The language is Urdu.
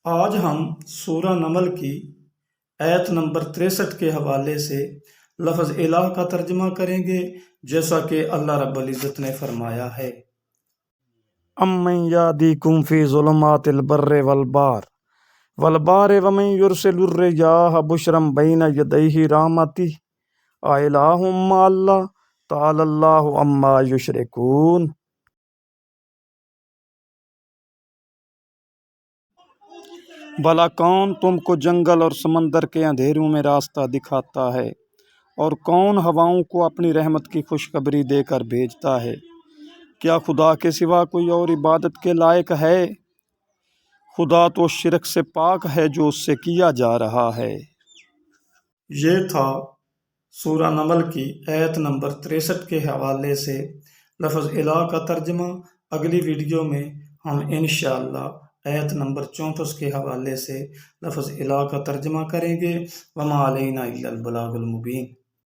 آج ہم سورہ نمل کی آیت نمبر 63 کے حوالے سے لفظ الہ کا ترجمہ کریں گے، جیسا کہ اللہ رب العزت نے فرمایا ہے۔ امن یہدیکم فی ظلمات البر والبحر ومن یرسل الریاح بشرا بین یدیہ رحمتہ الہ مع اللہ تعالی اللہ عما یشرکون۔ بھلا کون تم کو جنگل اور سمندر کے اندھیروں میں راستہ دکھاتا ہے، اور کون ہواؤں کو اپنی رحمت کی خوشخبری دے کر بھیجتا ہے؟ کیا خدا کے سوا کوئی اور عبادت کے لائق ہے؟ خدا تو شرک سے پاک ہے جو اس سے کیا جا رہا ہے۔ یہ تھا سورہ نمل کی آیت نمبر 63 کے حوالے سے لفظ الہ کا ترجمہ۔ اگلی ویڈیو میں ہم انشاءاللہ آیت نمبر 34 کے حوالے سے لفظ الہ کا ترجمہ کریں گے۔ وما علینا الا البلاغ المبین۔